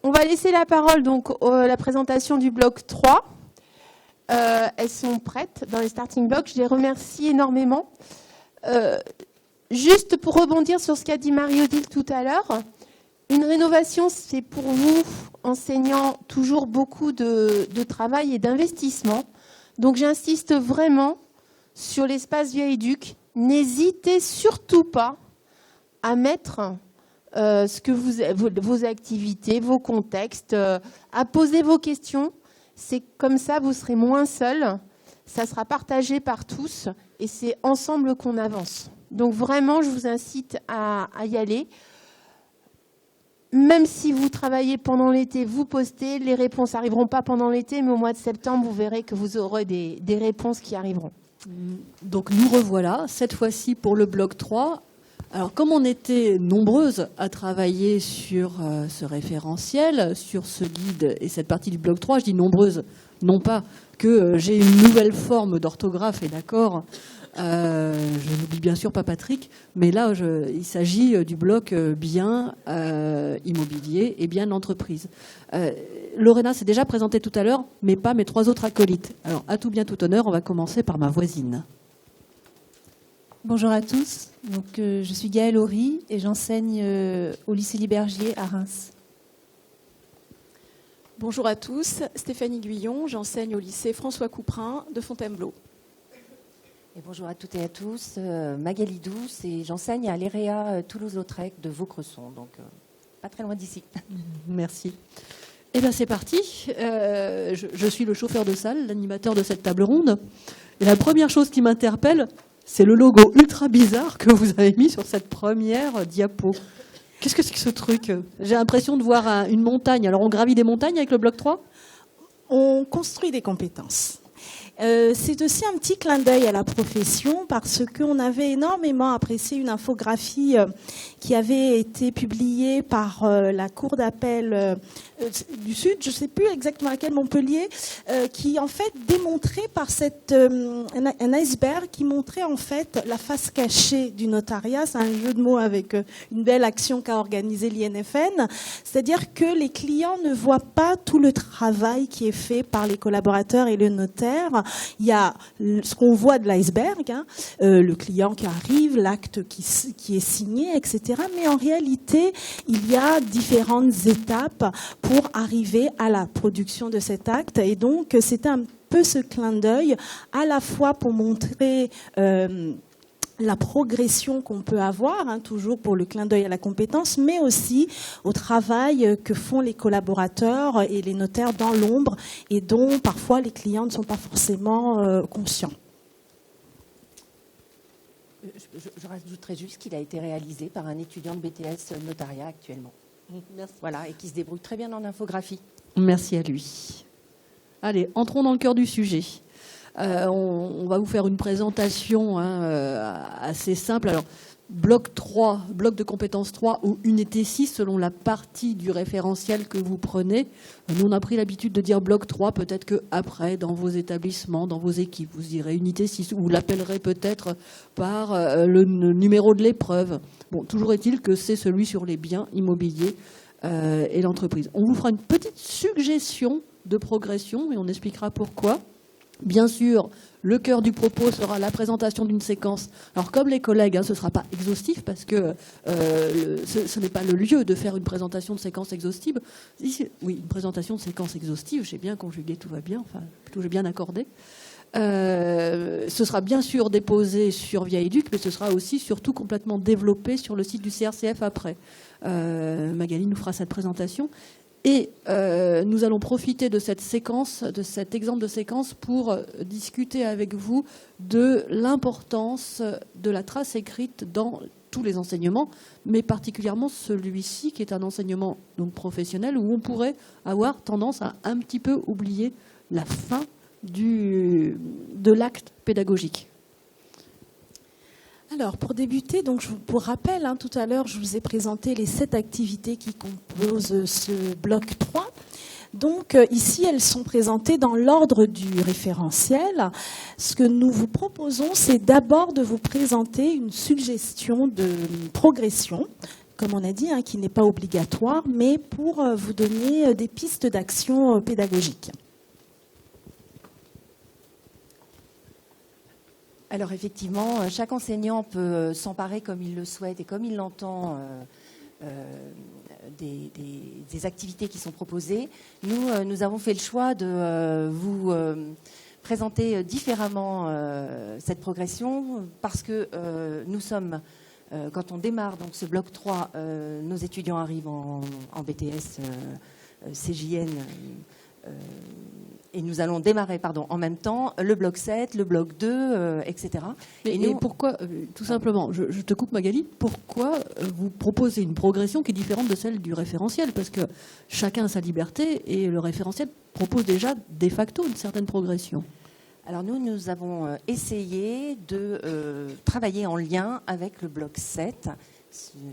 On va laisser la parole donc à la présentation du bloc 3. Elles sont prêtes dans les starting blocks. Je les remercie énormément. Juste pour rebondir sur ce qu'a dit Marie-Odile tout à l'heure, une rénovation, c'est pour vous, enseignants, toujours beaucoup de travail et d'investissement. Donc j'insiste vraiment sur l'espace Viaéduc. N'hésitez surtout pas à mettre vos activités, vos contextes, à poser vos questions. C'est comme ça, vous serez moins seuls. Ça sera partagé par tous et c'est ensemble qu'on avance. Donc vraiment, je vous incite à y aller. Même si vous travaillez pendant l'été, vous postez. Les réponses n'arriveront pas pendant l'été, mais au mois de septembre, vous verrez que vous aurez des réponses qui arriveront. Donc nous revoilà, cette fois-ci pour le bloc 3. Alors comme on était nombreuses à travailler sur ce référentiel, sur ce guide et cette partie du bloc 3, je dis nombreuses, non pas que j'ai une nouvelle forme d'orthographe et d'accord, je n'oublie bien sûr pas Patrick, mais là il s'agit du bloc bien immobilier et bien entreprise. Lorena s'est déjà présentée tout à l'heure, mais pas mes 3 autres acolytes. Alors à tout bien tout honneur, on va commencer par ma voisine. Bonjour à tous, donc, je suis Gaëlle Horry et j'enseigne au lycée Libergier à Reims. Bonjour à tous, Stéphanie Guyon, j'enseigne au lycée François Couperin de Fontainebleau. Et bonjour à toutes et à tous, Magali Douce et j'enseigne à l'EREA Toulouse-Lautrec de Vaucresson, donc pas très loin d'ici. Merci. Eh bien c'est parti, je suis le chauffeur de salle, l'animateur de cette table ronde. Et la première chose qui m'interpelle, c'est le logo ultra bizarre que vous avez mis sur cette première diapo. Qu'est-ce que c'est que ce truc? J'ai l'impression de voir une montagne. Alors on gravit des montagnes avec le bloc 3? On construit des compétences. C'est aussi un petit clin d'œil à la profession parce qu'on avait énormément apprécié une infographie qui avait été publiée par la Cour d'appel du Sud, je ne sais plus exactement laquelle, Montpellier, qui en fait démontrait par un iceberg qui montrait en fait la face cachée du notariat. C'est un jeu de mots avec une belle action qu'a organisée l'INFN. C'est-à-dire que les clients ne voient pas tout le travail qui est fait par les collaborateurs et le notaire. Il y a ce qu'on voit de l'iceberg, le client qui arrive, l'acte qui est signé, etc. Mais en réalité, il y a différentes étapes pour arriver à la production de cet acte. Et donc, c'est un peu ce clin d'œil, à la fois pour montrer la progression qu'on peut avoir, toujours pour le clin d'œil à la compétence, mais aussi au travail que font les collaborateurs et les notaires dans l'ombre et dont parfois les clients ne sont pas forcément conscients. Je rajouterais juste qu'il a été réalisé par un étudiant de BTS notariat actuellement. Merci. Voilà, et qui se débrouille très bien en infographie. Merci à lui. Allez, entrons dans le cœur du sujet. On va vous faire une présentation assez simple. Alors, bloc 3, bloc de compétences 3 ou unité 6 selon la partie du référentiel que vous prenez. Nous, on a pris l'habitude de dire bloc 3, peut-être qu'après, dans vos établissements, dans vos équipes, vous direz unité 6 ou vous l'appellerez peut-être par le numéro de l'épreuve. Bon, toujours est-il que c'est celui sur les biens immobiliers et l'entreprise. On vous fera une petite suggestion de progression et on expliquera pourquoi. Bien sûr, le cœur du propos sera la présentation d'une séquence. Alors, comme les collègues, ce ne sera pas exhaustif parce que ce n'est pas le lieu de faire une présentation de séquence exhaustive. Oui, une présentation de séquence exhaustive, j'ai bien conjugué, tout va bien, enfin, tout j'ai bien accordé. Ce sera bien sûr déposé sur Viaéduc, mais ce sera aussi surtout complètement développé sur le site du CRCF après. Magali nous fera cette présentation. Et nous allons profiter de cette séquence, de cet exemple de séquence pour discuter avec vous de l'importance de la trace écrite dans tous les enseignements, mais particulièrement celui-ci qui est un enseignement donc professionnel où on pourrait avoir tendance à un petit peu oublier la fin de l'acte pédagogique. Alors, pour débuter, donc, pour rappel, tout à l'heure, je vous ai présenté les 7 activités qui composent ce bloc 3. Donc, ici, elles sont présentées dans l'ordre du référentiel. Ce que nous vous proposons, c'est d'abord de vous présenter une suggestion de progression comme on a dit, qui n'est pas obligatoire, mais pour vous donner des pistes d'action pédagogique. Alors effectivement, chaque enseignant peut s'emparer comme il le souhaite et comme il l'entend des activités qui sont proposées. Nous avons fait le choix de vous présenter différemment cette progression parce que nous sommes, quand on démarre donc ce bloc 3, nos étudiants arrivent en BTS CJN et nous allons démarrer en même temps le bloc 7, le bloc 2, etc. Et pourquoi, tout simplement, je te coupe Magali, pourquoi vous proposez une progression qui est différente de celle du référentiel? Parce que chacun a sa liberté et le référentiel propose déjà de facto une certaine progression. Alors nous avons essayé de travailler en lien avec le bloc 7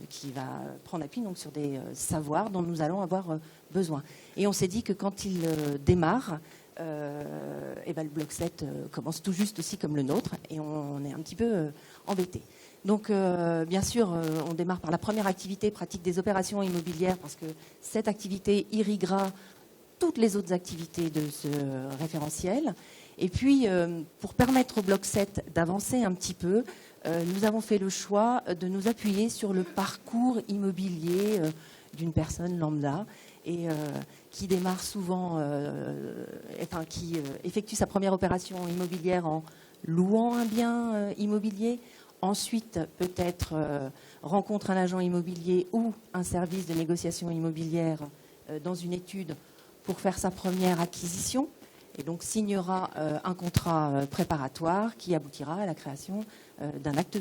qui va prendre appui donc, sur des savoirs dont nous allons avoir besoin. Et on s'est dit que quand il démarre, le bloc 7 commence tout juste aussi comme le nôtre et on est un petit peu embêtés. Donc bien sûr, on démarre par la première activité, pratique des opérations immobilières, parce que cette activité irriguera toutes les autres activités de ce référentiel. Et puis, pour permettre au bloc 7 d'avancer un petit peu, nous avons fait le choix de nous appuyer sur le parcours immobilier d'une personne lambda et qui démarre souvent, qui effectue sa première opération immobilière en louant un bien immobilier, ensuite peut-être rencontre un agent immobilier ou un service de négociation immobilière dans une étude pour faire sa première acquisition. Et donc signera un contrat préparatoire qui aboutira à la création d'un acte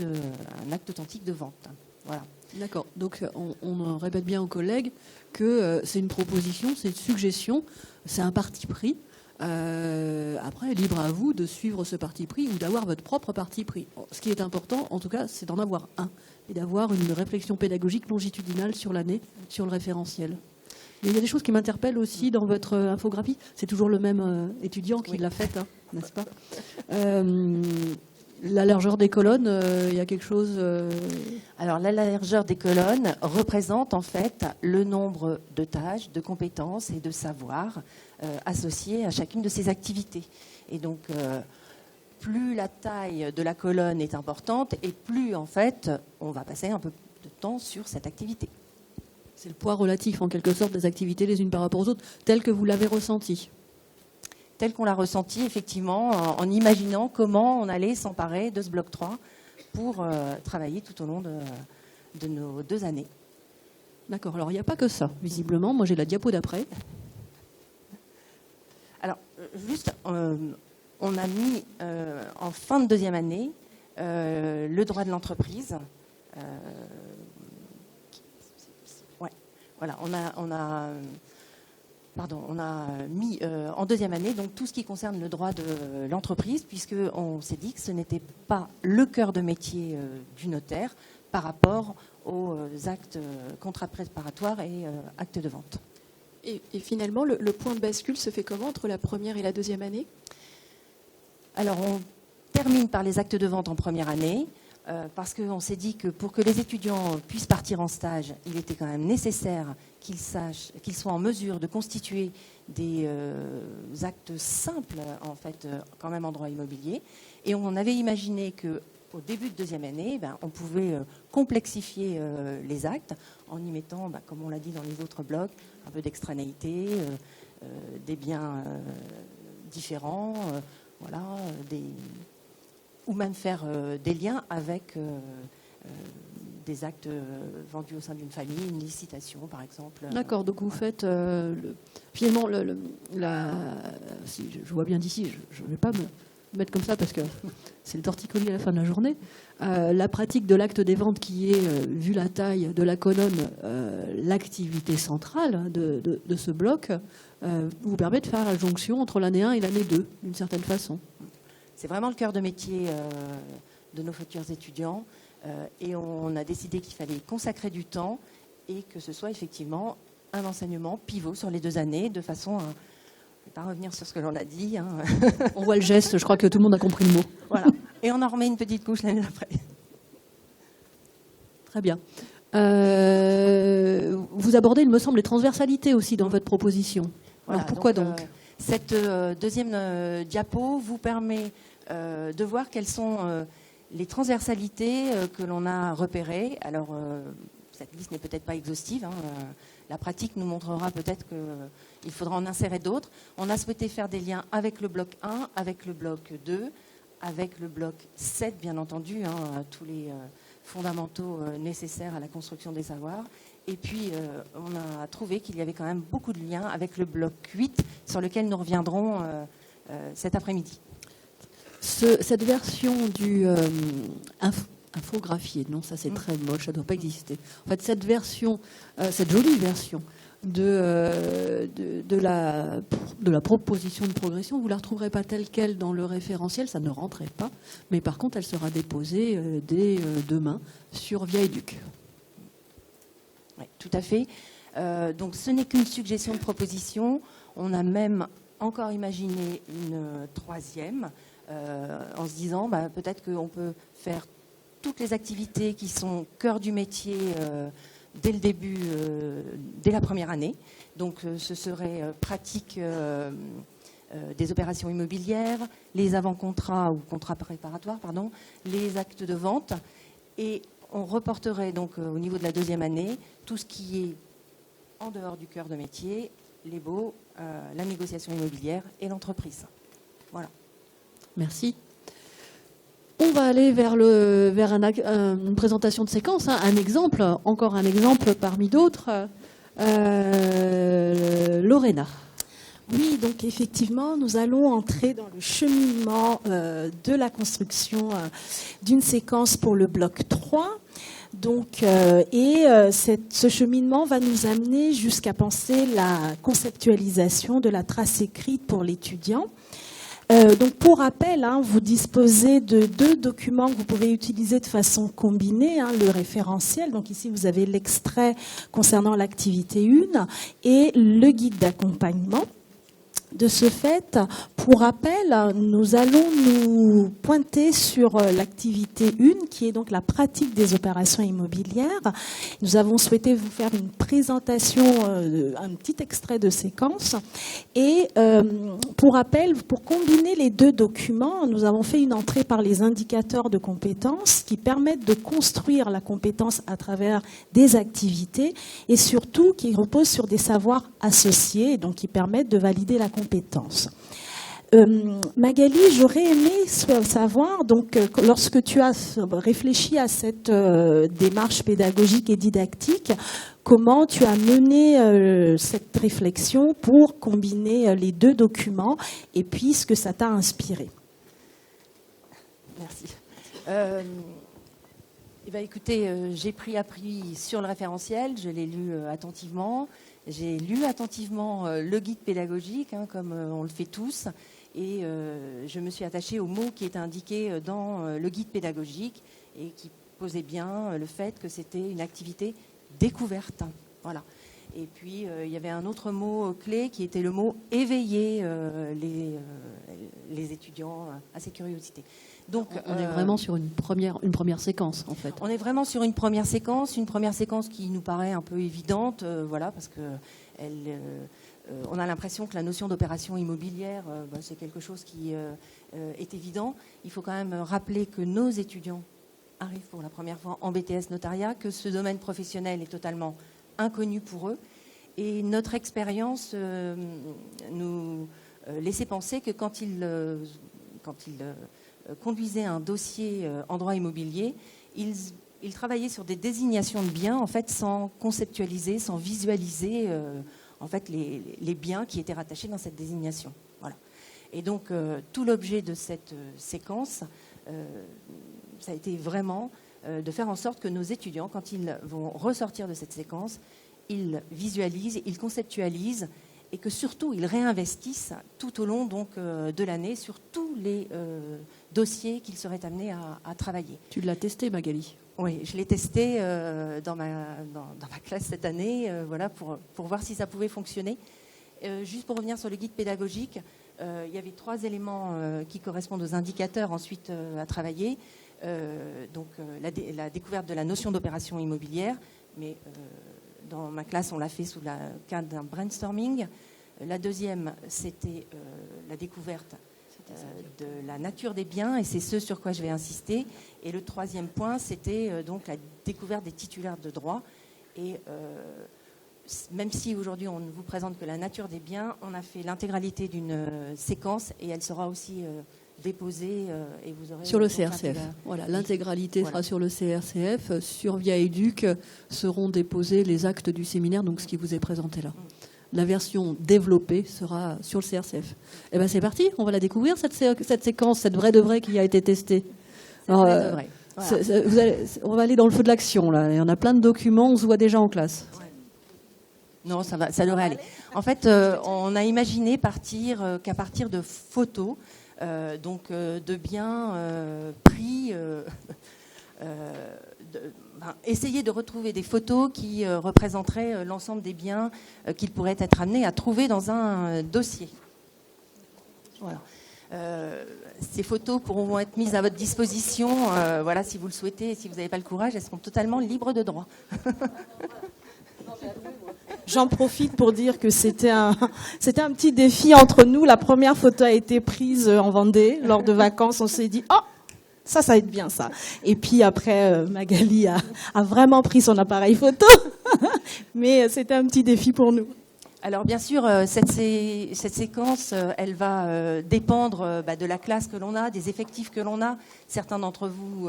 authentique de vente. Voilà. D'accord. Donc on répète bien aux collègues que c'est une proposition, c'est une suggestion, c'est un parti pris. Après, libre à vous de suivre ce parti pris ou d'avoir votre propre parti pris. Ce qui est important, en tout cas, c'est d'en avoir un et d'avoir une réflexion pédagogique longitudinale sur l'année, sur le référentiel. Mais il y a des choses qui m'interpellent aussi dans votre infographie. C'est toujours le même étudiant qui l'a faite, n'est-ce pas? La largeur des colonnes, il y a quelque chose... Alors, la largeur des colonnes représente en fait le nombre de tâches, de compétences et de savoirs associés à chacune de ces activités. Et donc, plus la taille de la colonne est importante et plus, en fait, on va passer un peu de temps sur cette activité. C'est le poids relatif, en quelque sorte, des activités les unes par rapport aux autres, tel que vous l'avez ressenti. Tel qu'on l'a ressenti, effectivement, en imaginant comment on allait s'emparer de ce bloc 3 pour travailler tout au long de nos 2 années. D'accord. Alors, il n'y a pas que ça, visiblement. Moi, j'ai la diapo d'après. Alors, juste, on a mis en fin de 2e année le droit de l'entreprise. Voilà, on a mis en 2e année donc tout ce qui concerne le droit de l'entreprise, puisqu'on s'est dit que ce n'était pas le cœur de métier du notaire par rapport aux actes contrats préparatoires et actes de vente. Et finalement, le point de bascule se fait comment entre la première et la 2e année? Alors, on termine par les actes de vente en première année. Parce qu'on s'est dit que pour que les étudiants puissent partir en stage, il était quand même nécessaire qu'ils soient en mesure de constituer des actes simples, en fait, quand même en droit immobilier. Et on avait imaginé qu'au début de 2e année, on pouvait complexifier les actes en y mettant, comme on l'a dit dans les autres blocs, un peu d'extranéité, des biens différents, ou même faire des liens avec des actes vendus au sein d'une famille, une licitation par exemple. D'accord, donc vous faites finalement, si je vois bien d'ici, je ne vais pas me mettre comme ça parce que c'est le torticolis à la fin de la journée. La pratique de l'acte des ventes qui est, vu la taille de la colonne, l'activité centrale de ce bloc, vous permet de faire la jonction entre l'année 1 et l'année 2, d'une certaine façon. C'est vraiment le cœur de métier de nos futurs étudiants et on a décidé qu'il fallait consacrer du temps et que ce soit effectivement un enseignement pivot sur les 2 années de façon à ne pas revenir sur ce que l'on a dit. On voit le geste, je crois que tout le monde a compris le mot. Voilà. Et on en remet une petite couche l'année d'après. Très bien. Vous abordez, il me semble, les transversalités aussi dans votre proposition. Voilà, Alors pourquoi donc, cette deuxième diapo vous permet de voir quelles sont les transversalités que l'on a repérées. Alors, cette liste n'est peut-être pas exhaustive. La pratique nous montrera peut-être qu'il faudra en insérer d'autres. On a souhaité faire des liens avec le bloc 1, avec le bloc 2, avec le bloc 7, bien entendu, tous les fondamentaux nécessaires à la construction des savoirs. Et puis, on a trouvé qu'il y avait quand même beaucoup de liens avec le bloc 8, sur lequel nous reviendrons cet après-midi. Cette version du infographié, non, ça c'est très moche, ça ne doit pas exister. En fait, cette version, cette jolie version de la proposition de progression, vous ne la retrouverez pas telle qu'elle dans le référentiel, ça ne rentrait pas, mais par contre, elle sera déposée dès demain sur Via Éduc. Oui, tout à fait. Donc, ce n'est qu'une suggestion de proposition. On a même encore imaginé une troisième, en se disant peut-être qu'on peut faire toutes les activités qui sont cœur du métier dès le début, dès la première année. Donc, ce serait pratique des opérations immobilières, les avant-contrats ou contrats préparatoires, pardon, les actes de vente. Et on reporterait donc au niveau de la deuxième année tout ce qui est en dehors du cœur de métier, les baux, la négociation immobilière et l'entreprise. Voilà. Merci. On va aller vers une présentation de séquence, un exemple, encore un exemple parmi d'autres. Lorena. Oui, donc effectivement, nous allons entrer dans le cheminement de la construction d'une séquence pour le bloc 3. Donc, ce cheminement va nous amener jusqu'à penser la conceptualisation de la trace écrite pour l'étudiant. Donc, pour rappel, vous disposez de 2 documents que vous pouvez utiliser de façon combinée, le référentiel. Donc ici, vous avez l'extrait concernant l'activité 1 et le guide d'accompagnement. De ce fait, pour rappel, nous allons nous pointer sur l'activité 1, qui est donc la pratique des opérations immobilières. Nous avons souhaité vous faire une présentation, un petit extrait de séquence. Et pour rappel, pour combiner les 2 documents, nous avons fait une entrée par les indicateurs de compétences qui permettent de construire la compétence à travers des activités et surtout qui reposent sur des savoirs associés, donc qui permettent de valider la compétence. Magali, j'aurais aimé savoir, donc, lorsque tu as réfléchi à cette démarche pédagogique et didactique, comment tu as mené cette réflexion pour combiner les 2 documents et puis ce que ça t'a inspiré. Merci. Écoutez, j'ai pris appui sur le référentiel, je l'ai lu attentivement. J'ai lu attentivement le guide pédagogique, comme on le fait tous, et je me suis attachée aux mots qui étaient indiqués dans le guide pédagogique et qui posaient bien le fait que c'était une activité découverte. Voilà. Et puis, il y avait un autre mot clé qui était le mot éveiller les étudiants à ces curiosités. Donc, on est vraiment sur une première séquence, en fait. On est vraiment sur une première séquence qui nous paraît un peu évidente, parce que on a l'impression que la notion d'opération immobilière, c'est quelque chose qui est évident. Il faut quand même rappeler que nos étudiants arrivent pour la première fois en BTS notariat, que ce domaine professionnel est totalement inconnu pour eux. Et notre expérience nous laissait penser que quand ils conduisaient un dossier en droit immobilier, ils travaillaient sur des désignations de biens, en fait, sans conceptualiser, sans visualiser en fait, les biens qui étaient rattachés dans cette désignation. Voilà. Et donc, tout l'objet de cette séquence, ça a été vraiment de faire en sorte que nos étudiants, quand ils vont ressortir de cette séquence, ils visualisent, ils conceptualisent et que surtout ils réinvestissent tout au long donc, de l'année sur tous les dossiers qu'ils seraient amenés à travailler. Tu l'as testé, Magali? Oui, je l'ai testé dans ma classe cette année, pour voir si ça pouvait fonctionner. Juste pour revenir sur le guide pédagogique, il y avait 3 éléments qui correspondent aux indicateurs ensuite à travailler. Donc la découverte de la notion d'opération immobilière, mais dans ma classe, on l'a fait sous le cadre d'un brainstorming. La deuxième, c'était la découverte de la nature des biens, et c'est ce sur quoi je vais insister. Et le troisième point, c'était donc la découverte des titulaires de droit. Et même si aujourd'hui on ne vous présente que la nature des biens, on a fait l'intégralité d'une séquence, et elle sera aussi déposée et vous aurez sur le CRCF. Voilà, l'intégralité sera sur le CRCF. Sur Via Éduc seront déposés les actes du séminaire, donc ce qui vous est présenté là. La version développée sera sur le CRCF. Eh bien, c'est parti, on va la découvrir, cette séquence, cette vraie de vraie qui a été testée. Alors, voilà. On va aller dans le feu de l'action, là. Il y en a plein de documents, on se voit déjà en classe. Non, ça devrait aller. En fait, on a imaginé qu'à partir de photos, donc de biens pris... essayer de retrouver des photos qui représenteraient l'ensemble des biens qu'ils pourraient être amenés à trouver dans un dossier. Voilà. Ces photos pourront être mises à votre disposition, voilà, si vous le souhaitez, et si vous n'avez pas le courage, elles seront totalement libres de droit. J'en profite pour dire que c'était un petit défi entre nous. La première photo a été prise en Vendée lors de vacances. On s'est dit, oh, ça va être bien ça. Et puis après, Magali a vraiment pris son appareil photo. Mais c'était un petit défi pour nous. Alors bien sûr, cette séquence, elle va dépendre de la classe que l'on a, des effectifs que l'on a. Certains d'entre vous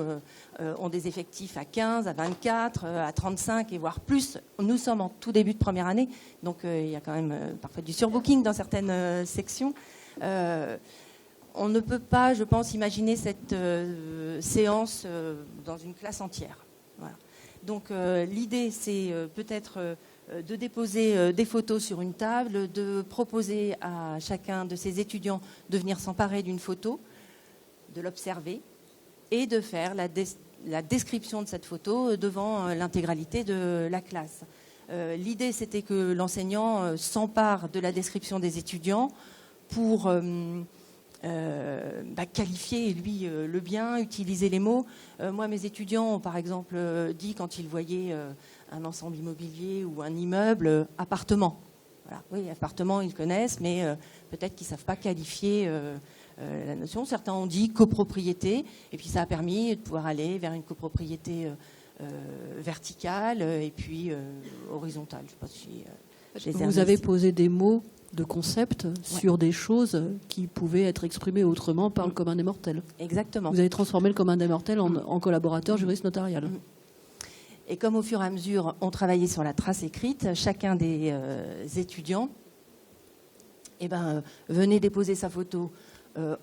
ont des effectifs à 15, à 24, à 35 et voire plus. Nous sommes en tout début de première année, donc il y a quand même parfois du surbooking dans certaines sections. On ne peut pas, je pense, imaginer cette séance dans une classe entière. Voilà. Donc l'idée, c'est peut-être de déposer des photos sur une table, de proposer à chacun de ces étudiants de venir s'emparer d'une photo, de l'observer et de faire la description de cette photo devant l'intégralité de la classe. L'idée, c'était que l'enseignant s'empare de la description des étudiants pour qualifier, lui, le bien, utiliser les mots. Moi, mes étudiants ont, par exemple, dit, quand ils voyaient un ensemble immobilier ou un immeuble, appartement. Voilà. Oui, appartement, ils connaissent, mais peut-être qu'ils ne savent pas qualifier la notion. Certains ont dit copropriété, et puis ça a permis de pouvoir aller vers une copropriété verticale et puis horizontale. Je sais pas si, vous avez posé des mots de concept sur des choses qui pouvaient être exprimées autrement par le commun des mortels. Exactement. Vous avez transformé le commun des mortels en collaborateur juriste notarial. Et comme au fur et à mesure, on travaillait sur la trace écrite, chacun des étudiants venait déposer sa photo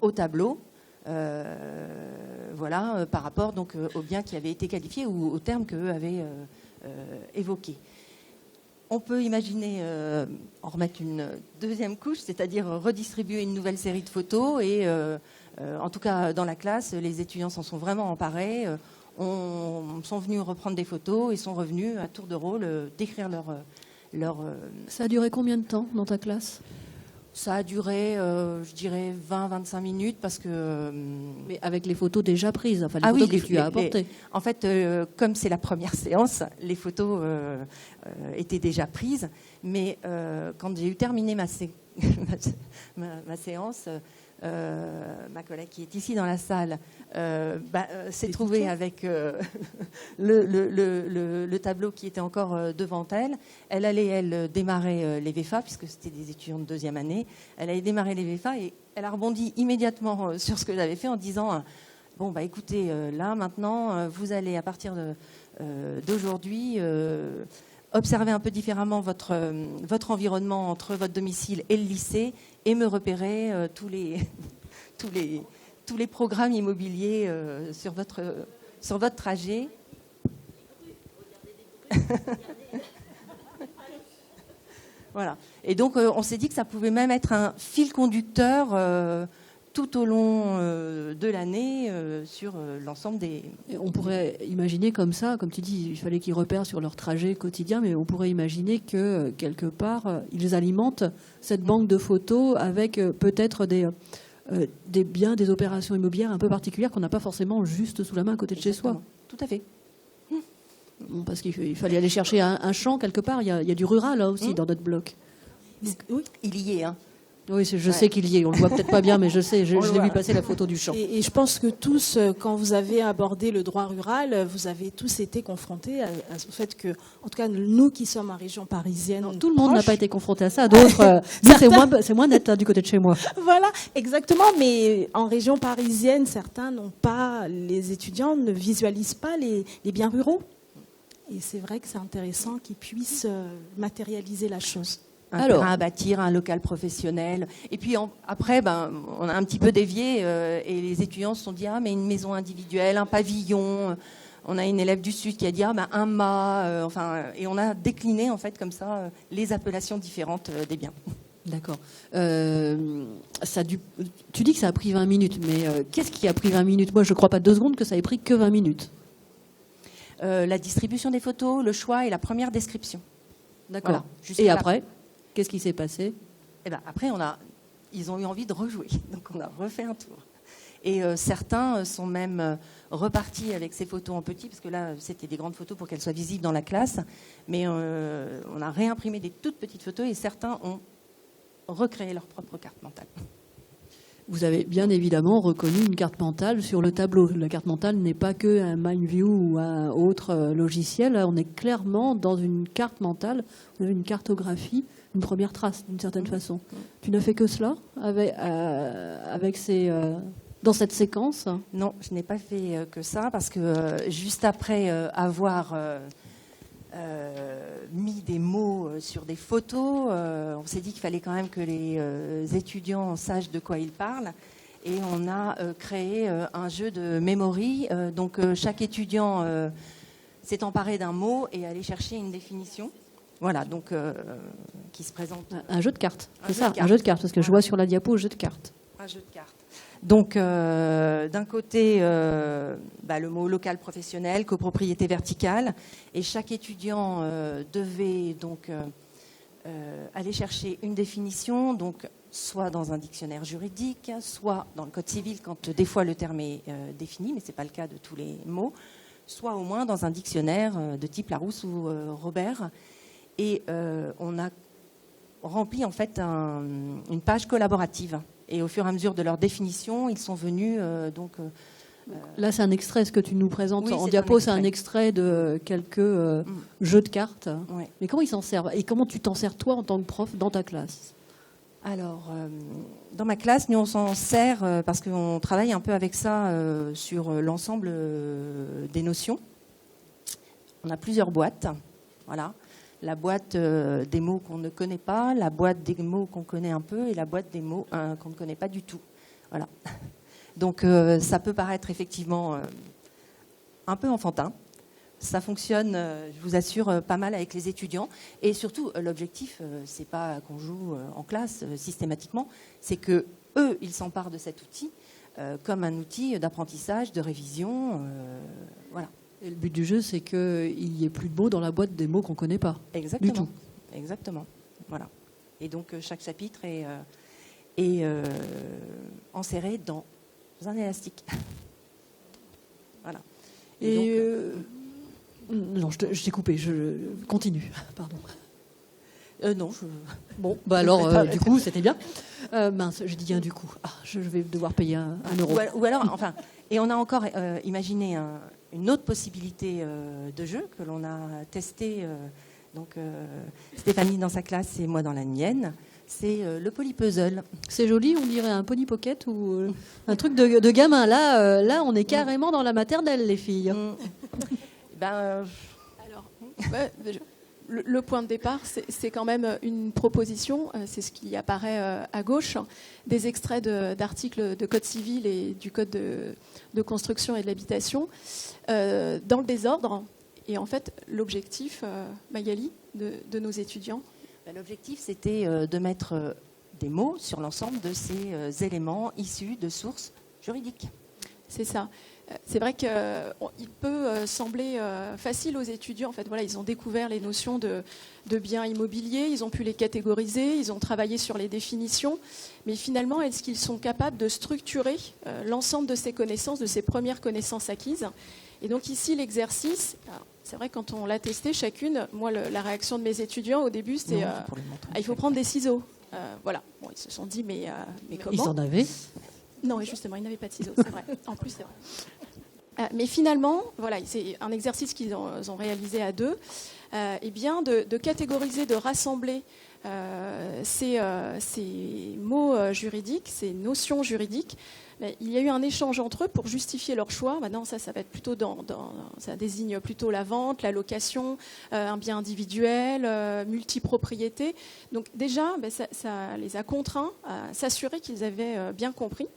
au tableau, par rapport donc au bien qui avait été qualifié ou au terme qu'eux avaient évoqué. On peut imaginer en remettre une deuxième couche, c'est-à-dire redistribuer une nouvelle série de photos. Et en tout cas, dans la classe, les étudiants s'en sont vraiment emparés, sont venus reprendre des photos et sont revenus à tour de rôle décrire leur... Ça a duré combien de temps dans ta classe ? Ça a duré, je dirais, 20-25 minutes parce que... Mais avec les photos déjà prises, enfin les photos que tu as apportées. En fait, comme c'est la première séance, les photos étaient déjà prises. Mais quand j'ai eu terminé ma séance, ma collègue qui est ici dans la salle s'est trouvée avec le tableau qui était encore devant elle. Elle allait, démarrer les VFA, puisque c'était des étudiants de deuxième année. Elle allait démarrer les VFA et elle a rebondi immédiatement sur ce que j'avais fait en disant écoutez, là, maintenant, vous allez, à partir d'aujourd'hui, observer un peu différemment votre environnement entre votre domicile et le lycée et me repérer tous les programmes immobiliers sur votre trajet. Voilà. Et donc, on s'est dit que ça pouvait même être un fil conducteur tout au long de l'année sur l'ensemble des... On pourrait imaginer comme ça, comme tu dis, il fallait qu'ils repèrent sur leur trajet quotidien, mais on pourrait imaginer que, quelque part, ils alimentent cette banque de photos avec peut-être des biens, des opérations immobilières un peu particulières qu'on n'a pas forcément juste sous la main à côté de chez soi. Tout à fait. Bon, parce qu'il fallait aller chercher un champ quelque part. Il y a du rural là aussi dans notre bloc. Oui, il y est. Hein. Oui, je sais qu'il y est. On le voit peut-être pas bien, mais je sais. Je l'ai vu passer la photo du champ. Et je pense que tous, quand vous avez abordé le droit rural, vous avez tous été confrontés au fait que, en tout cas, nous qui sommes en région parisienne, Non, tout le monde n'a pas été confronté à ça. D'autres, c'est moins net du côté de chez moi. Voilà, exactement. Mais en région parisienne, certains n'ont pas, les étudiants ne visualisent pas les biens ruraux. Et c'est vrai que c'est intéressant qu'ils puissent matérialiser la chose. Un terrain à bâtir, un local professionnel. Et puis après, on a un petit peu dévié et les étudiants se sont dit mais une maison individuelle, un pavillon. On a une élève du Sud qui a dit un mât. Et on a décliné en fait comme ça les appellations différentes des biens. D'accord. Tu dis que ça a pris 20 minutes, mais qu'est-ce qui a pris 20 minutes? Moi, je ne crois pas 2 secondes que ça ait pris que 20 minutes. La distribution des photos, le choix et la première description. D'accord. Voilà, et après, qu'est-ce qui s'est passé? Après, ils ont eu envie de rejouer. Donc, on a refait un tour. Et certains sont même repartis avec ces photos en petit, parce que là, c'était des grandes photos pour qu'elles soient visibles dans la classe. Mais on a réimprimé des toutes petites photos et certains ont recréé leur propre carte mentale. Vous avez bien évidemment reconnu une carte mentale sur le tableau. La carte mentale n'est pas qu'un MindView ou un autre logiciel. Là, on est clairement dans une carte mentale, une cartographie, une première trace d'une certaine façon. Tu n'as fait que cela dans cette séquence? Non, je n'ai pas fait que ça parce que juste après avoir mis des mots sur des photos, on s'est dit qu'il fallait quand même que les étudiants sachent de quoi ils parlent. Et on a créé un jeu de memory. Donc chaque étudiant s'est emparé d'un mot et allé chercher une définition. Voilà, donc qui se présente. Un jeu de cartes, c'est ça, un jeu de cartes, parce que je vois sur la diapo jeu de cartes. Un jeu de cartes. Donc, d'un côté, le mot local professionnel, copropriété verticale, et chaque étudiant devait donc aller chercher une définition, donc soit dans un dictionnaire juridique, soit dans le code civil quand des fois le terme est défini, mais ce n'est pas le cas de tous les mots, soit au moins dans un dictionnaire de type Larousse ou Robert. Et on a rempli en fait une page collaborative. Et au fur et à mesure de leur définition, ils sont venus Là, c'est un extrait, ce que tu nous présentes en diapo, c'est un extrait de quelques jeux de cartes. Ouais. Mais comment ils s'en servent? Et comment tu t'en sers, toi, en tant que prof, dans ta classe? Alors, dans ma classe, nous, on s'en sert parce qu'on travaille un peu avec ça sur l'ensemble des notions. On a plusieurs boîtes. Voilà. La boîte des mots qu'on ne connaît pas, la boîte des mots qu'on connaît un peu et la boîte des mots qu'on ne connaît pas du tout. Voilà. Donc ça peut paraître effectivement un peu enfantin. Ça fonctionne, je vous assure, pas mal avec les étudiants. Et surtout, l'objectif, c'est pas qu'on joue en classe systématiquement, c'est que eux, ils s'emparent de cet outil comme un outil d'apprentissage, de révision. Voilà. Et le but du jeu, c'est qu'il n'y ait plus de mots dans la boîte des mots qu'on ne connaît pas. Exactement. Du tout. Exactement. Voilà. Et donc, chaque chapitre est enserré dans un élastique. Voilà. Et non, je t'ai coupé. Je continue. Pardon. Non. Bon, alors, du coup, c'était bien. Mince, je dis bien du coup. Je vais devoir payer un euro. Ou alors, enfin, et on a encore imaginé une autre possibilité de jeu que l'on a testé, Stéphanie dans sa classe et moi dans la mienne, c'est le polypuzzle. C'est joli, on dirait un Pony Pocket ou un truc de gamin. Là, on est carrément dans la maternelle, les filles. Le point de départ, c'est quand même une proposition, c'est ce qui apparaît à gauche, des extraits d'articles de code civil et du code de construction et de l'habitation, dans le désordre. Et en fait, l'objectif, Magali, de nos étudiants? L'objectif, c'était de mettre des mots sur l'ensemble de ces éléments issus de sources juridiques. C'est ça. C'est vrai qu'il peut sembler facile aux étudiants. En fait, voilà, ils ont découvert les notions de biens immobiliers, ils ont pu les catégoriser, ils ont travaillé sur les définitions. Mais finalement, est-ce qu'ils sont capables de structurer l'ensemble de ces connaissances, de ces premières connaissances acquises? Et donc ici, l'exercice, c'est vrai, quand on l'a testé chacune, moi, la réaction de mes étudiants au début, c'était il faut prendre des ciseaux. Voilà. Bon, ils se sont dit, mais comment ? Ils en avaient ? Non, justement, ils n'avaient pas de ciseaux, c'est vrai. En plus, c'est vrai. Mais finalement, voilà, c'est un exercice qu'ils ont réalisé à deux, eh bien, de catégoriser, de rassembler ces mots juridiques, ces notions juridiques. Il y a eu un échange entre eux pour justifier leur choix. Maintenant, ça va être plutôt ça désigne plutôt la vente, la location, un bien individuel, multipropriété. Donc déjà, ça les a contraints à s'assurer qu'ils avaient bien compris.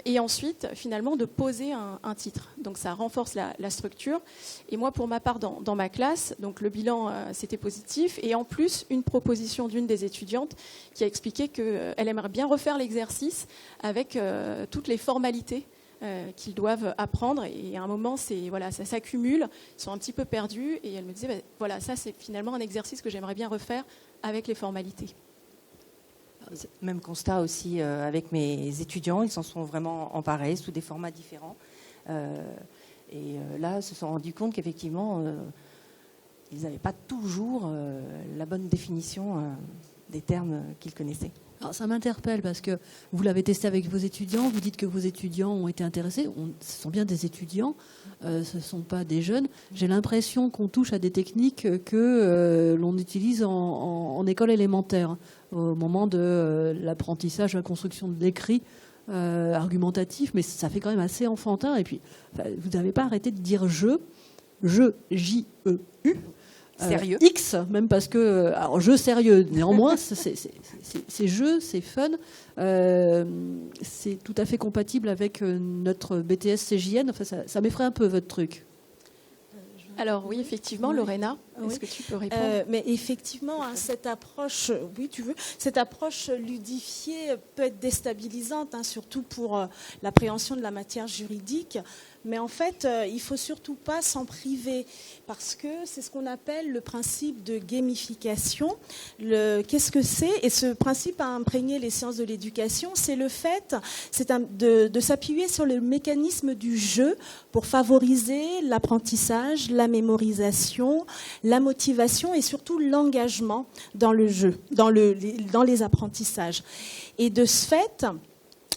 Et ensuite, finalement, de poser un titre. Donc ça renforce la structure. Et moi, pour ma part, dans ma classe, donc le bilan, c'était positif. Et en plus, une proposition d'une des étudiantes qui a expliqué qu'elle aimerait bien refaire l'exercice avec toutes les formalités qu'ils doivent apprendre. Et à un moment, ça s'accumule. Ils sont un petit peu perdus. Et elle me disait, voilà, ça, c'est finalement un exercice que j'aimerais bien refaire avec les formalités. Même constat aussi avec mes étudiants, ils s'en sont vraiment emparés sous des formats différents. Et là, se sont rendus compte qu'effectivement, ils n'avaient pas toujours la bonne définition des termes qu'ils connaissaient. Alors, ça m'interpelle parce que vous l'avez testé avec vos étudiants, vous dites que vos étudiants ont été intéressés. Ce sont bien des étudiants, ce ne sont pas des jeunes. J'ai l'impression qu'on touche à des techniques que l'on utilise en école élémentaire, au moment de l'apprentissage, de la construction de l'écrit argumentatif, mais ça fait quand même assez enfantin. Et puis, vous n'avez pas arrêté de dire je, J-E-U. Sérieux. X, même parce que... Alors, jeu sérieux, néanmoins, c'est jeu, c'est fun. C'est tout à fait compatible avec notre BTS CJN. Enfin, ça m'effraie un peu, votre truc. Alors oui, effectivement, Lorena, est-ce que tu peux répondre ? Mais effectivement, cette approche, cette approche ludifiée peut être déstabilisante, surtout pour l'appréhension de la matière juridique. Mais en fait, il ne faut surtout pas s'en priver parce que c'est ce qu'on appelle le principe de gamification. Qu'est-ce que c'est ? Et ce principe a imprégné les sciences de l'éducation. C'est le fait de s'appuyer sur le mécanisme du jeu pour favoriser l'apprentissage, la mémorisation, la motivation et surtout l'engagement dans le jeu, dans les apprentissages. Et de ce fait,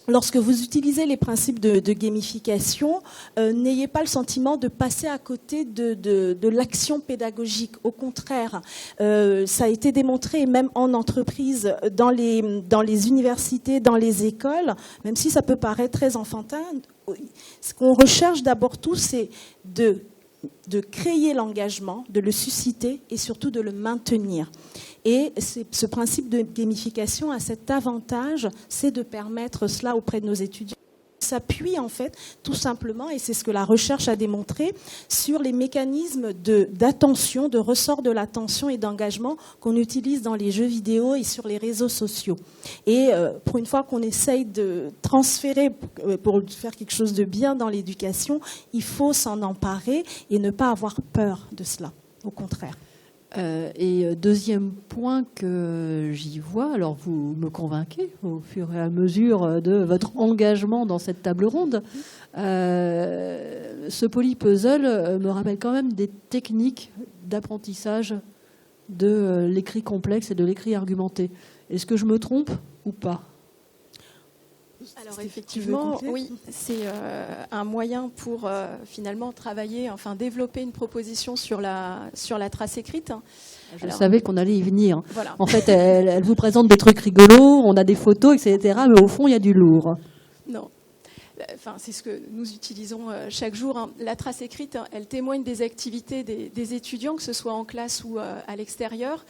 lorsque vous utilisez les principes de gamification, n'ayez pas le sentiment de passer à côté de l'action pédagogique. Au contraire, ça a été démontré même en entreprise, dans les universités, dans les écoles, même si ça peut paraître très enfantin, ce qu'on recherche d'abord tous, c'est de créer l'engagement, de le susciter et surtout de le maintenir. Et ce principe de gamification a cet avantage, c'est de permettre cela auprès de nos étudiants. S'appuie en fait tout simplement, et c'est ce que la recherche a démontré, sur les mécanismes d'attention, de ressort de l'attention et d'engagement qu'on utilise dans les jeux vidéo et sur les réseaux sociaux. Et pour une fois qu'on essaye de transférer pour faire quelque chose de bien dans l'éducation, il faut s'en emparer et ne pas avoir peur de cela, au contraire. Et deuxième point que j'y vois, alors vous me convainquez au fur et à mesure de votre engagement dans cette table ronde, ce polypuzzle me rappelle quand même des techniques d'apprentissage de l'écrit complexe et de l'écrit argumenté. Est-ce que je me trompe ou pas ? Alors effectivement, oui, c'est un moyen pour finalement travailler, enfin développer une proposition sur la trace écrite. Je savais qu'on allait y venir. Voilà. En fait, elle vous présente des trucs rigolos, on a des photos, etc. Mais au fond, il y a du lourd. Non. Enfin, c'est ce que nous utilisons chaque jour. La trace écrite, elle témoigne des activités des étudiants, que ce soit en classe ou à l'extérieur.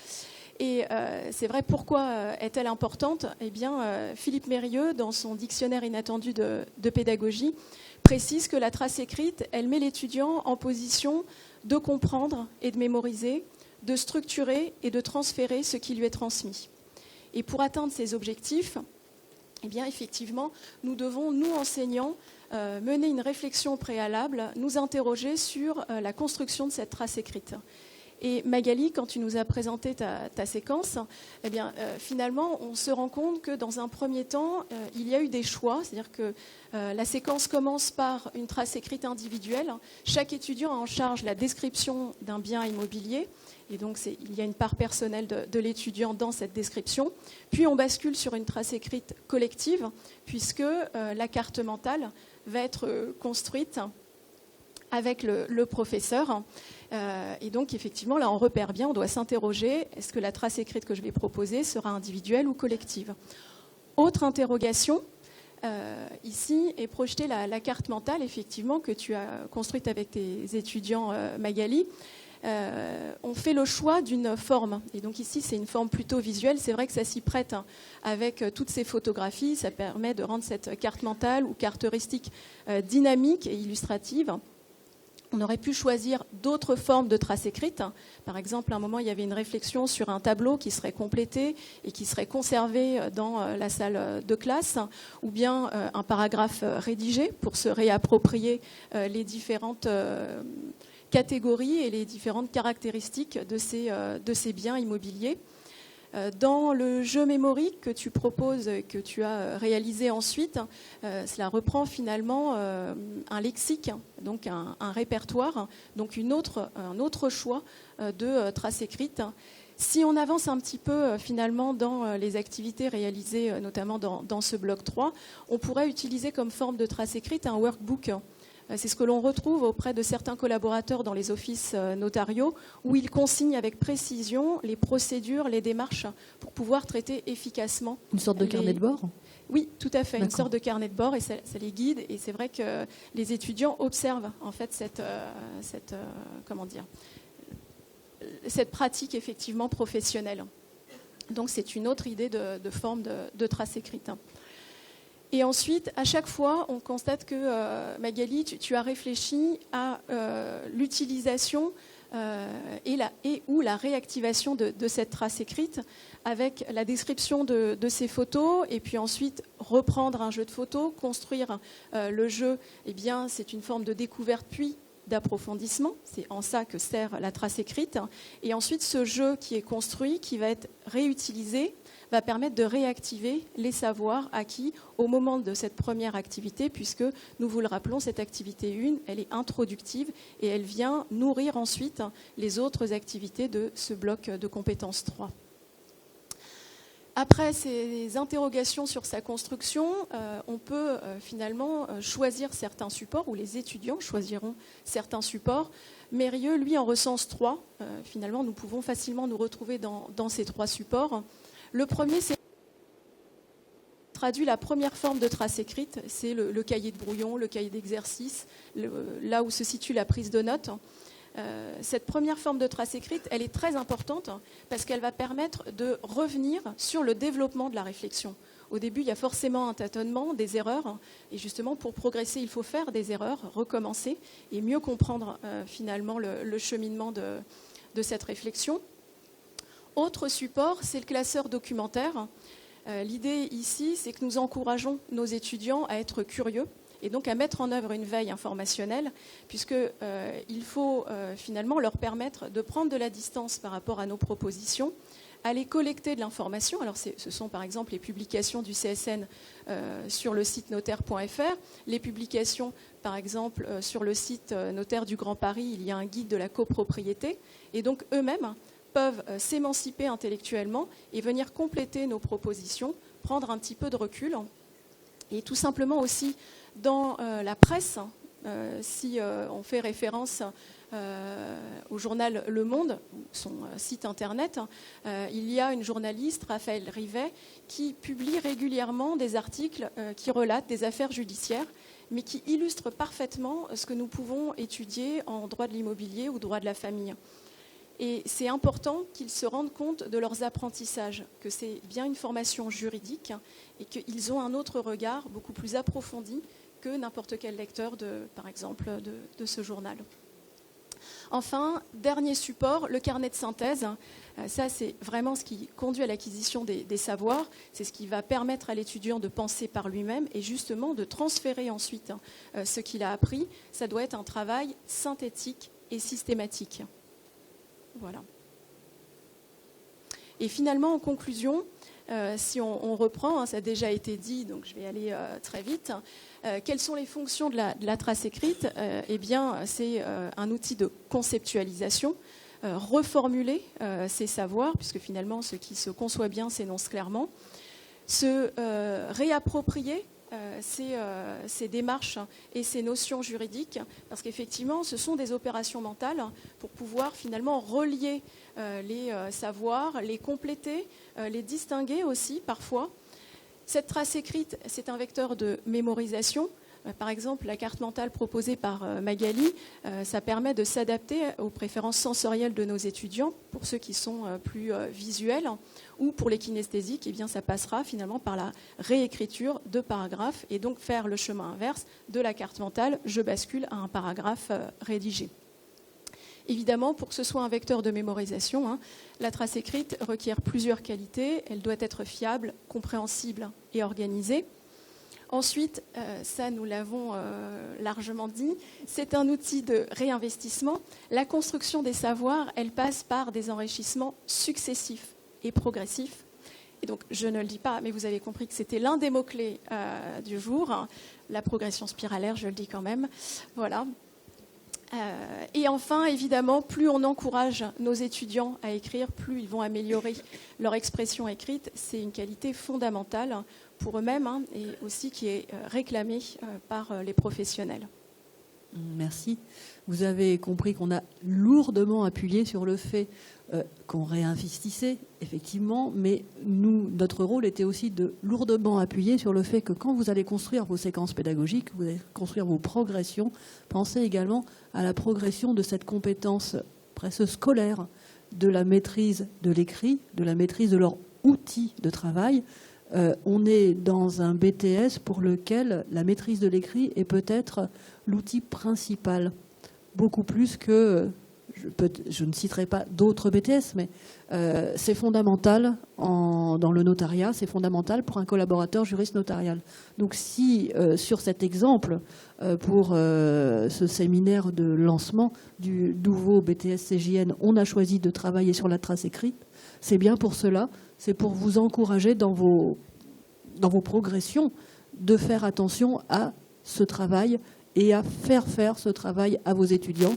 Et c'est vrai, pourquoi est-elle importante ? Eh bien, Philippe Mérieux, dans son dictionnaire inattendu de pédagogie, précise que la trace écrite, elle met l'étudiant en position de comprendre et de mémoriser, de structurer et de transférer ce qui lui est transmis. Et pour atteindre ces objectifs, eh bien, effectivement, nous devons, nous enseignants, mener une réflexion préalable, nous interroger sur la construction de cette trace écrite. Et Magali, quand tu nous as présenté ta séquence, eh bien, finalement, on se rend compte que dans un premier temps, il y a eu des choix. C'est-à-dire que la séquence commence par une trace écrite individuelle. Chaque étudiant a en charge la description d'un bien immobilier. Et donc, il y a une part personnelle de l'étudiant dans cette description. Puis, on bascule sur une trace écrite collective, puisque la carte mentale va être construite avec le professeur. Et donc, effectivement, là, on repère bien, on doit s'interroger, est-ce que la trace écrite que je vais proposer sera individuelle ou collective? Autre interrogation, ici est projetée la carte mentale, effectivement, que tu as construite avec tes étudiants, Magali. On fait le choix d'une forme. Et donc ici, c'est une forme plutôt visuelle. C'est vrai que ça s'y prête avec toutes ces photographies. Ça permet de rendre cette carte mentale ou carte heuristique dynamique et illustrative. On aurait pu choisir d'autres formes de traces écrites. Par exemple, à un moment, il y avait une réflexion sur un tableau qui serait complété et qui serait conservé dans la salle de classe, ou bien un paragraphe rédigé pour se réapproprier les différentes catégories et les différentes caractéristiques de ces biens immobiliers. Dans le jeu mémorique que tu proposes, que tu as réalisé ensuite, cela reprend finalement un lexique, donc un répertoire, donc un autre choix de traces écrites. Si on avance un petit peu finalement dans les activités réalisées, notamment dans ce bloc 3, on pourrait utiliser comme forme de traces écrites un workbook. C'est ce que l'on retrouve auprès de certains collaborateurs dans les offices notariaux, où ils consignent avec précision les procédures, les démarches, pour pouvoir traiter efficacement. Une sorte de carnet de bord ? Oui, tout à fait, D'accord. Une sorte de carnet de bord, et ça les guide. Et c'est vrai que les étudiants observent en fait cette pratique effectivement professionnelle. Donc c'est une autre idée de forme de trace écrite. Et ensuite, à chaque fois, on constate que, Magali, tu as réfléchi à l'utilisation ou la réactivation de cette trace écrite avec la description de ces photos, et puis ensuite reprendre un jeu de photos, construire le jeu. Eh bien, c'est une forme de découverte puis d'approfondissement. C'est en ça que sert la trace écrite. Et ensuite, ce jeu qui est construit, qui va être réutilisé, va permettre de réactiver les savoirs acquis au moment de cette première activité, puisque, nous vous le rappelons, cette activité 1, elle est introductive et elle vient nourrir ensuite les autres activités de ce bloc de compétences 3. Après ces interrogations sur sa construction, on peut finalement choisir certains supports, ou les étudiants choisiront certains supports. Mérieux, lui, en recense 3. Finalement, nous pouvons facilement nous retrouver dans ces 3 supports. Le premier, c'est traduit la première forme de trace écrite, c'est le cahier de brouillon, le cahier d'exercice, là où se situe la prise de notes. Cette première forme de trace écrite, elle est très importante parce qu'elle va permettre de revenir sur le développement de la réflexion. Au début, il y a forcément un tâtonnement, des erreurs, et justement, pour progresser, il faut faire des erreurs, recommencer, et mieux comprendre finalement le cheminement de cette réflexion. Autre support, c'est le classeur documentaire. L'idée ici, c'est que nous encourageons nos étudiants à être curieux et donc à mettre en œuvre une veille informationnelle, puisqu'il faut finalement leur permettre de prendre de la distance par rapport à nos propositions, aller collecter de l'information. Alors ce sont par exemple les publications du CSN sur le site notaire.fr, les publications par exemple sur le site Notaire du Grand Paris, il y a un guide de la copropriété, et donc eux-mêmes peuvent s'émanciper intellectuellement et venir compléter nos propositions, prendre un petit peu de recul. Et tout simplement aussi dans la presse, si on fait référence au journal Le Monde, son site internet, il y a une journaliste, Raphaël Rivet, qui publie régulièrement des articles qui relatent des affaires judiciaires, mais qui illustrent parfaitement ce que nous pouvons étudier en droit de l'immobilier ou droit de la famille. Et c'est important qu'ils se rendent compte de leurs apprentissages, que c'est bien une formation juridique et qu'ils ont un autre regard beaucoup plus approfondi que n'importe quel lecteur, par exemple, de ce journal. Enfin, dernier support, le carnet de synthèse. Ça, c'est vraiment ce qui conduit à l'acquisition des savoirs. C'est ce qui va permettre à l'étudiant de penser par lui-même et justement de transférer ensuite ce qu'il a appris. Ça doit être un travail synthétique et systématique. Voilà. Et finalement, en conclusion, si on reprend, ça a déjà été dit, donc je vais aller très vite. Quelles sont les fonctions de la trace écrite? Eh bien, c'est un outil de conceptualisation, reformuler ses savoirs, puisque finalement, ce qui se conçoit bien s'énonce clairement, se réapproprier ces démarches et ces notions juridiques, parce qu'effectivement, ce sont des opérations mentales pour pouvoir finalement relier les savoirs, les compléter, les distinguer aussi parfois. Cette trace écrite, c'est un vecteur de mémorisation. Par exemple, la carte mentale proposée par Magali, ça permet de s'adapter aux préférences sensorielles de nos étudiants, pour ceux qui sont plus visuels, ou pour les kinesthésiques, eh bien, ça passera finalement par la réécriture de paragraphes et donc faire le chemin inverse de la carte mentale, je bascule à un paragraphe rédigé. Évidemment, pour que ce soit un vecteur de mémorisation, la trace écrite requiert plusieurs qualités. Elle doit être fiable, compréhensible et organisée. Ensuite, ça nous l'avons largement dit, c'est un outil de réinvestissement. La construction des savoirs, elle passe par des enrichissements successifs et progressifs. Et donc, je ne le dis pas, mais vous avez compris que c'était l'un des mots-clés du jour. La progression spiralaire, je le dis quand même. Voilà. Et enfin, évidemment, plus on encourage nos étudiants à écrire, plus ils vont améliorer leur expression écrite. C'est une qualité fondamentale pour eux-mêmes et aussi qui est réclamée par les professionnels. Merci. Vous avez compris qu'on a lourdement appuyé sur le fait qu'on réinvestissait, effectivement, mais notre rôle était aussi de lourdement appuyer sur le fait que quand vous allez construire vos séquences pédagogiques, vous allez construire vos progressions, pensez également à la progression de cette compétence presque scolaire de la maîtrise de l'écrit, de la maîtrise de leur outil de travail. On est dans un BTS pour lequel la maîtrise de l'écrit est peut-être l'outil principal, beaucoup plus que, je ne citerai pas d'autres BTS, mais c'est fondamental dans le notariat, c'est fondamental pour un collaborateur juriste notarial. Donc si sur cet exemple, pour ce séminaire de lancement du nouveau BTS CJN, on a choisi de travailler sur la trace écrite, c'est bien pour cela, c'est pour vous encourager dans vos progressions de faire attention à ce travail et à faire ce travail à vos étudiants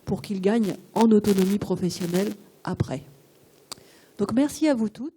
pour qu'ils gagnent en autonomie professionnelle après. Donc merci à vous toutes.